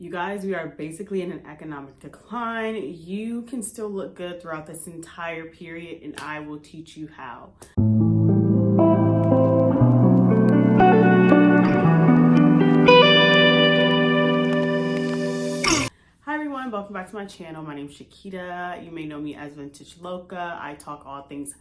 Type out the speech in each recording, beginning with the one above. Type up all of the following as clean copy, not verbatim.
You guys, we are basically in an economic decline. You can still look good throughout this entire period, and I will teach you how. Hi everyone, welcome back to my channel. My name is Shakita. You may know me as Vintage Loca. I talk all things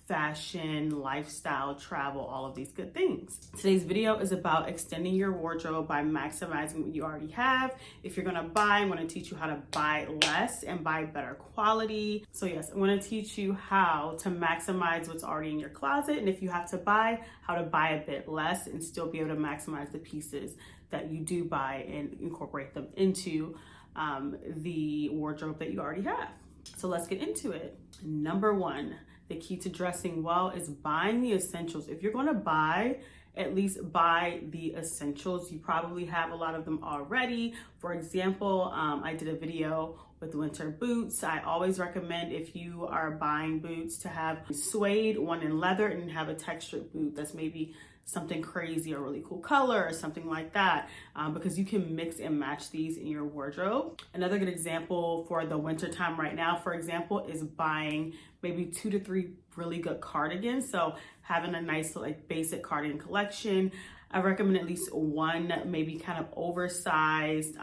fashion, lifestyle, travel, all of these good things. Today's video is about extending your wardrobe by maximizing what you already have. If you're gonna buy, I'm gonna teach you how to buy less and buy better quality. So yes, I'm gonna teach you how to maximize what's already in your closet, and if you have to buy, how to buy a bit less and still be able to maximize the pieces that you do buy and incorporate them into the wardrobe that you already have. So let's get into it. Number one, the key to dressing well is buying the essentials. If you're gonna buy, at least buy the essentials. You probably have a lot of them already. For example, I did a video with winter boots. I always recommend, if you are buying boots, to have suede, one in leather, and have a textured boot that's maybe something crazy or really cool color or something like that, because you can mix and match these in your wardrobe. Another good example for the winter time right now, for example, is buying maybe 2 to 3 really good cardigans. So having a nice like basic cardigan collection. I recommend at least one maybe kind of oversized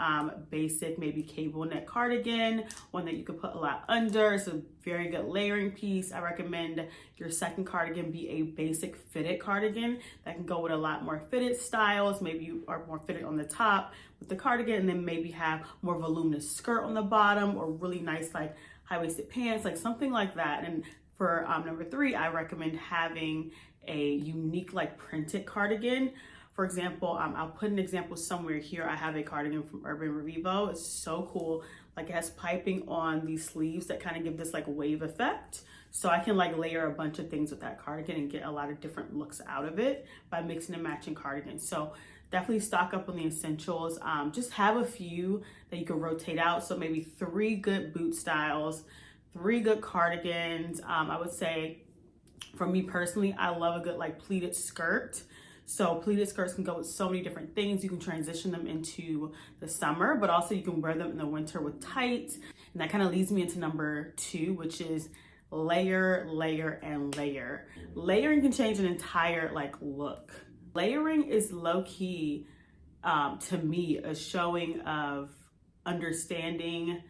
basic maybe cable neck cardigan, one that you could put a lot under. It's a very good layering piece. I recommend your second cardigan be a basic fitted cardigan that can go with a lot more fitted styles. Maybe you are more fitted on the top with the cardigan, and then maybe have more voluminous skirt on the bottom, or really nice like high-waisted pants, like something like that. And for number 3, I recommend having a unique like printed cardigan. For example, I'll put an example somewhere here. I have a cardigan from Urban Revivo. It's so cool. Like, it has piping on these sleeves that kind of give this like wave effect. So I can like layer a bunch of things with that cardigan and get a lot of different looks out of it by mixing and matching cardigans. So definitely stock up on the essentials. Just have a few that you can rotate out. So maybe 3 good boot styles, 3 good cardigans. I would say, for me personally, I love a good like pleated skirt. So pleated skirts can go with so many different things. You can transition them into the summer, but also you can wear them in the winter with tights. And that kind of leads me into number 2, which is layer, layer, and layer. Layering can change an entire like look. Layering is low-key, to me, a showing of understanding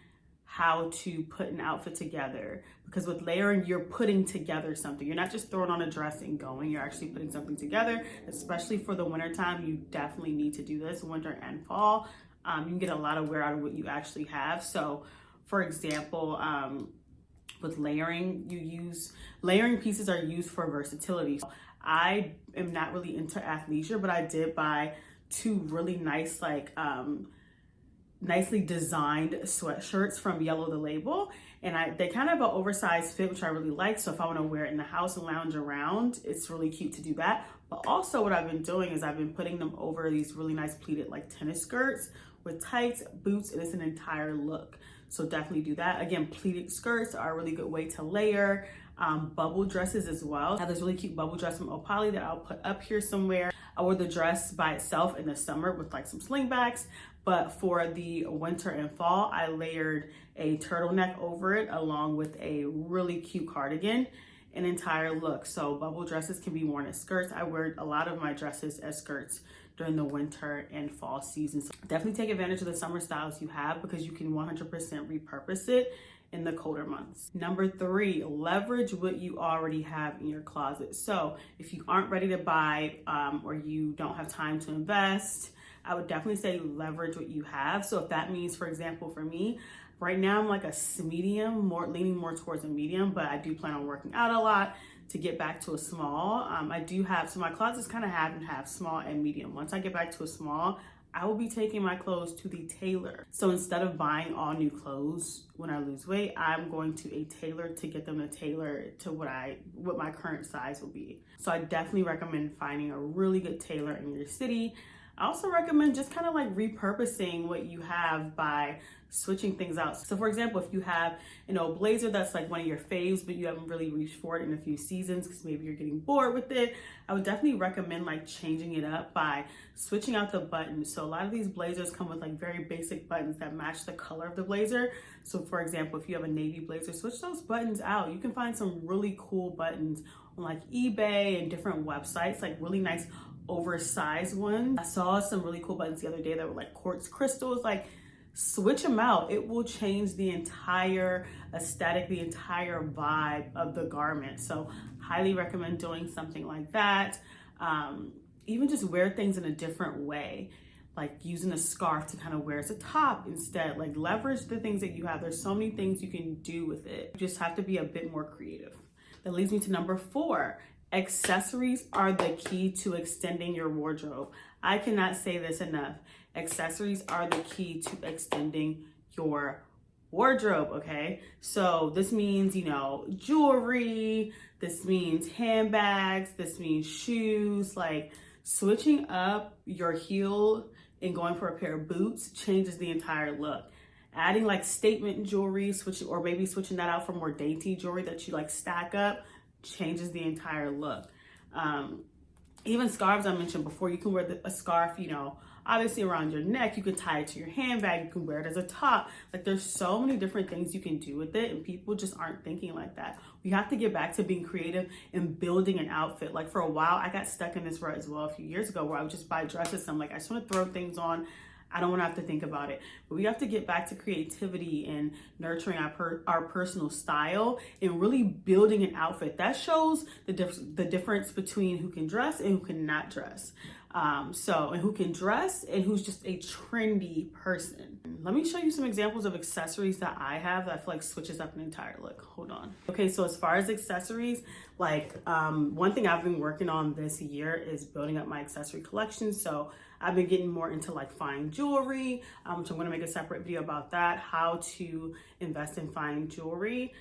how to put an outfit together. Because with layering, you're putting together something. You're not just throwing on a dress and going, you're actually putting something together. Especially for the winter time, you definitely need to do this, winter and fall. You can get a lot of wear out of what you actually have. So for example, with layering, layering pieces are used for versatility. So I am not really into athleisure, but I did buy 2 really nice, like, nicely designed sweatshirts from Yellow the Label, and they kind of have an oversized fit, which I really like. So if I want to wear it in the house and lounge around, it's really cute to do that. But also what I've been doing is I've been putting them over these really nice pleated like tennis skirts with tights, boots, and it's an entire look. So definitely do that. Again, pleated skirts are a really good way to layer. Bubble dresses as well. I have this really cute bubble dress from Opali that I'll put up here somewhere. I wore the dress by itself in the summer with like some slingbacks, but for the winter and fall, I layered a turtleneck over it along with a really cute cardigan, an entire look. So bubble dresses can be worn as skirts. I wear a lot of my dresses as skirts during the winter and fall season. So definitely take advantage of the summer styles you have, because you can 100% repurpose it in the colder months. Number 3, leverage what you already have in your closet. So if you aren't ready to buy or you don't have time to invest, I would definitely say leverage what you have. So if that means, for example, for me, right now I'm like a medium, leaning more towards a medium, but I do plan on working out a lot to get back to a small. I do have, so my closet's kind of half and half, small and medium. Once I get back to a small, I will be taking my clothes to the tailor. So instead of buying all new clothes when I lose weight, I'm going to a tailor to get them to tailor to what my current size will be. So I definitely recommend finding a really good tailor in your city. I also recommend just kind of like repurposing what you have by switching things out. So for example, if you have an old blazer that's like one of your faves, but you haven't really reached for it in a few seasons because maybe you're getting bored with it, I would definitely recommend like changing it up by switching out the buttons. So a lot of these blazers come with like very basic buttons that match the color of the blazer. So for example, if you have a navy blazer, switch those buttons out. You can find some really cool buttons on like eBay and different websites, like really nice oversized ones. I saw some really cool buttons the other day that were like quartz crystals. Like, switch them out. It will change the entire aesthetic, the entire vibe of the garment. So highly recommend doing something like that. Even just wear things in a different way, like using a scarf to kind of wear as a top instead. Like, leverage the things that you have. There's so many things you can do with it. You just have to be a bit more creative. That leads me to number 4. Accessories are the key to extending your wardrobe. I cannot say this enough. Accessories are the key to extending your wardrobe, okay? So this means, you know, jewelry, this means handbags, this means shoes. Like, switching up your heel and going for a pair of boots changes the entire look. Adding like statement jewelry, or maybe switching that out for more dainty jewelry that you like stack up, changes the entire look. Even scarves, I mentioned before, you can wear a scarf, you know, obviously around your neck. You can tie it to your handbag. You can wear it as a top. Like, there's so many different things you can do with it, and people just aren't thinking like that. We have to get back to being creative and building an outfit. Like, for a while, I got stuck in this rut as well a few years ago, where I would just buy dresses. And I'm like, I just want to throw things on. I don't want to have to think about it. But we have to get back to creativity and nurturing our personal style and really building an outfit that shows the difference between who can dress and who cannot dress. And who can dress and who's just a trendy person. Let me show you some examples of accessories that I have that I feel like switches up an entire look. Hold on. Okay, so as far as accessories, like one thing I've been working on this year is building up my accessory collection. So I've been getting more into like fine jewelry, which I'm gonna make a separate video about that, how to invest in fine jewelry.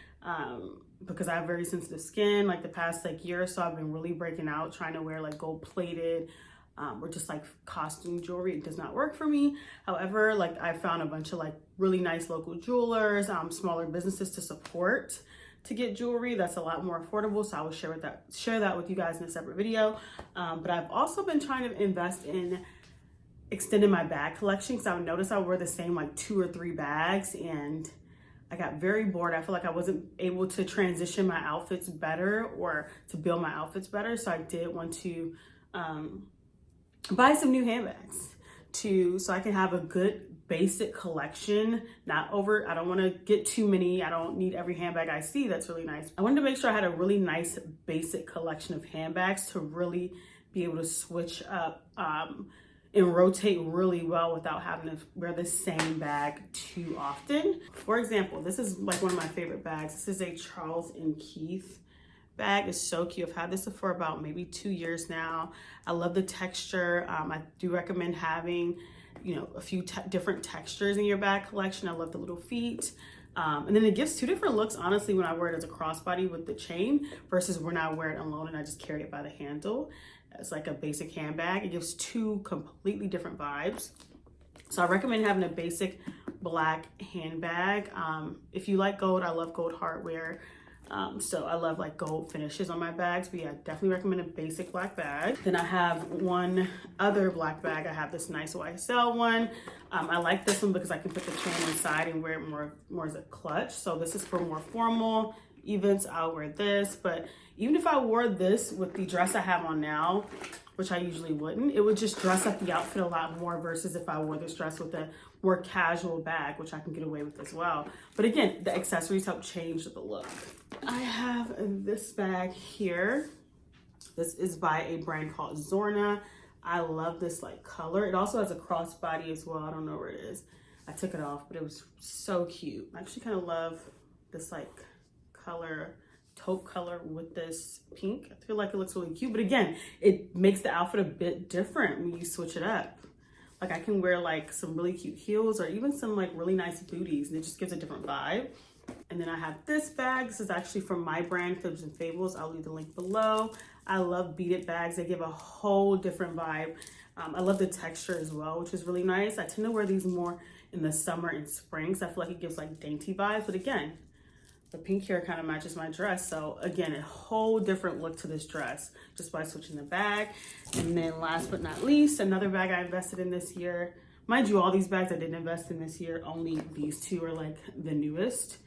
Because I have very sensitive skin. Like, the past like year or so, I've been really breaking out, trying to wear like gold plated, or just like costume jewelry. It does not work for me. However, like, I found a bunch of like really nice local jewelers, smaller businesses to support to get jewelry that's a lot more affordable. So I will share that with you guys in a separate video. But I've also been trying to invest in extending my bag collection, because I would notice I wear the same like 2 or 3 bags, and I got very bored. I feel like I wasn't able to transition my outfits better or to build my outfits better. So I did want to buy some new handbags so I can have a good basic collection. I don't want to get too many. I don't need every handbag I see that's really nice. I wanted to make sure I had a really nice basic collection of handbags to really be able to switch up and rotate really well without having to wear the same bag too often. For example, this is like one of my favorite bags. This is a Charles & Keith bag. It's so cute. I've had this for about maybe 2 years now. I love the texture. I do recommend having, you know, a few different textures in your bag collection. I love the little feet. And then it gives 2 different looks, honestly, when I wear it as a crossbody with the chain versus when I wear it alone and I just carry it by the handle. It's like a basic handbag. It gives 2 completely different vibes. So I recommend having a basic black handbag. If you like gold, I love gold hardware. So I love like gold finishes on my bags, but yeah, definitely recommend a basic black bag. Then I have one other black bag. I have this nice YSL one. I like this one because I can put the chain inside and wear it more as a clutch. So this is for more formal events. I'll wear this, but even if I wore this with the dress I have on now, which I usually wouldn't, it would just dress up the outfit a lot more versus if I wore this dress with a more casual bag, which I can get away with as well. But again, the accessories help change the look. I have this bag here. This is by a brand called Zorna. I love this like color. It also has a crossbody as well. I don't know where it is. I took it off, but it was so cute. I actually kind of love this like color, taupe color with this pink. I feel like it looks really cute, but again, it makes the outfit a bit different when you switch it up. Like, I can wear like some really cute heels or even some like really nice booties, and it just gives a different vibe. And then I have this bag. This is actually from my brand, Fibs and Fables. I'll leave the link below. I love beaded bags. They give a whole different vibe. I love the texture as well, which is really nice. I tend to wear these more in the summer and spring, so I feel like it gives like dainty vibes. But again, the pink here kind of matches my dress. So again, a whole different look to this dress just by switching the bag. And then last but not least, another bag I invested in this year. Mind you, all these bags I didn't invest in this year, only these two are like the newest.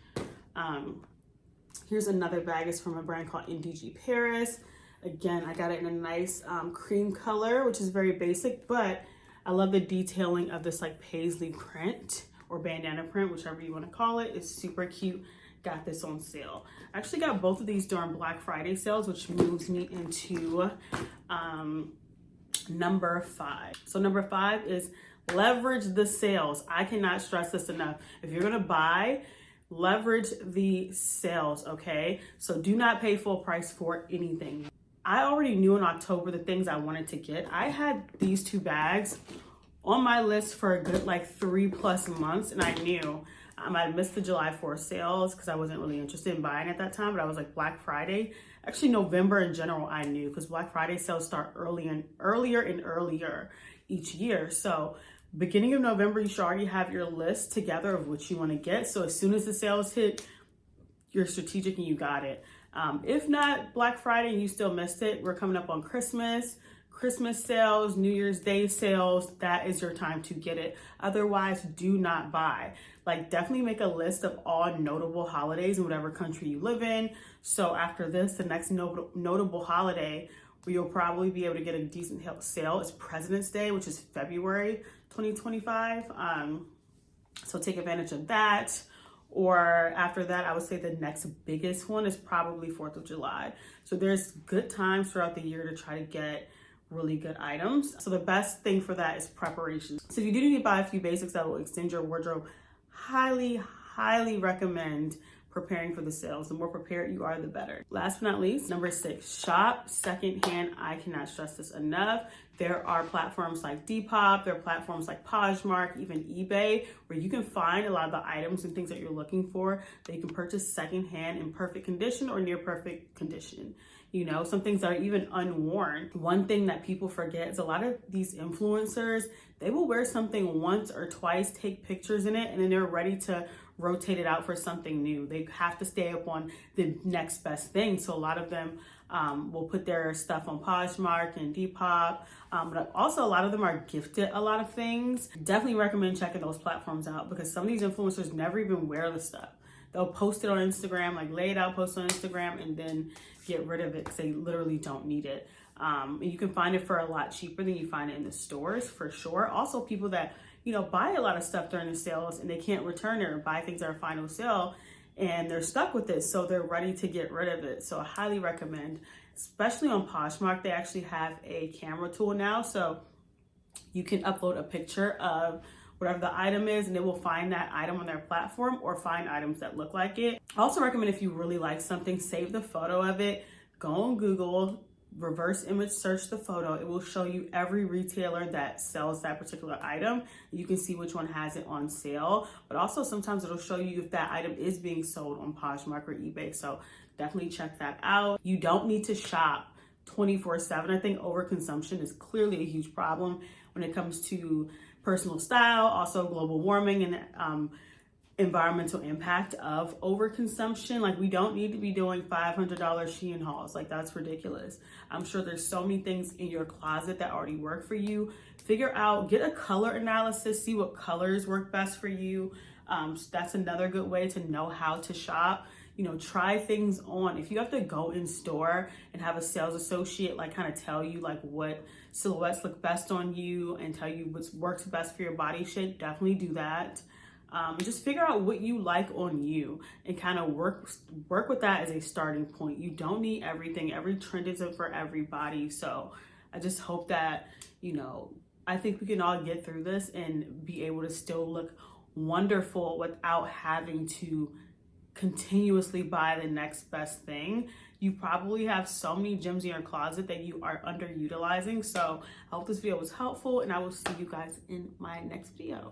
Here's another bag. It's from a brand called NDG Paris. Again, I got it in a nice cream color, which is very basic, but I love the detailing of this like paisley print or bandana print, whichever you want to call it. It's super cute. Got this on sale. I actually got both of these during Black Friday sales, which moves me into number 5. So number 5 is leverage the sales. I cannot stress this enough. If you're gonna buy, leverage the sales, okay? So do not pay full price for anything. I already knew in October the things I wanted to get. I had these 2 bags on my list for a good like 3+ months, and I knew I missed the July 4th sales because I wasn't really interested in buying at that time, but I was like Black Friday. Actually, November in general, I knew because Black Friday sales start earlier each year. So beginning of November, you should already have your list together of what you want to get. So as soon as the sales hit, you're strategic and you got it. If not Black Friday and you still missed it, we're coming up on Christmas sales, New Year's Day sales. That is your time to get it. Otherwise, do not buy. Like, definitely make a list of all notable holidays in whatever country you live in. So after this, the next notable holiday where you'll probably be able to get a decent sale is President's Day, which is February 2025. So take advantage of that. Or after that, I would say the next biggest one is probably 4th of July. So there's good times throughout the year to try to get really good items. So the best thing for that is preparation. So if you do need to buy a few basics that will extend your wardrobe, highly recommend preparing for the sales. The more prepared you are, the better. Last but not least, number 6, shop secondhand. I cannot stress this enough. There are platforms like Depop, there are platforms like Poshmark, even eBay, where you can find a lot of the items and things that you're looking for that you can purchase secondhand in perfect condition or near perfect condition. You know, some things that are even unworn. One thing that people forget is a lot of these influencers, they will wear something once or twice, take pictures in it, and then they're ready to rotate it out for something new. They have to stay up on the next best thing. So a lot of them will put their stuff on Poshmark and Depop, but also a lot of them are gifted a lot of things. Definitely recommend checking those platforms out because some of these influencers never even wear the stuff. They'll post it on Instagram, like lay it out, post on Instagram, and then get rid of it because they literally don't need it. And you can find it for a lot cheaper than you find it in the stores, for sure. Also, people that, you know, buy a lot of stuff during the sales and they can't return it or buy things that are final sale and they're stuck with it, so they're ready to get rid of it. So I highly recommend, especially on Poshmark, they actually have a camera tool now, so you can upload a picture of whatever the item is and it will find that item on their platform or find items that look like it. I also recommend if you really like something, save the photo of it, go on Google, reverse image search the photo. It will show you every retailer that sells that particular item. You can see which one has it on sale, but also sometimes it'll show you if that item is being sold on Poshmark or eBay. So definitely check that out. You don't need to shop 24/7. I think overconsumption is clearly a huge problem when it comes to personal style, also global warming and environmental impact of overconsumption. Like, we don't need to be doing $500 Shein hauls. Like, that's ridiculous. I'm sure there's so many things in your closet that already work for you. Figure out, get a color analysis, see what colors work best for you. That's another good way to know how to shop. You know, try things on. If you have to go in store and have a sales associate like kind of tell you like what silhouettes look best on you and tell you what works best for your body shape, definitely do that. Just figure out what you like on you and kind of work with that as a starting point. You don't need everything. Every trend isn't for everybody. So I just hope that, you know, I think we can all get through this and be able to still look wonderful without having to continuously buy the next best thing. You probably have so many gems in your closet that you are underutilizing. So I hope this video was helpful and I will see you guys in my next video.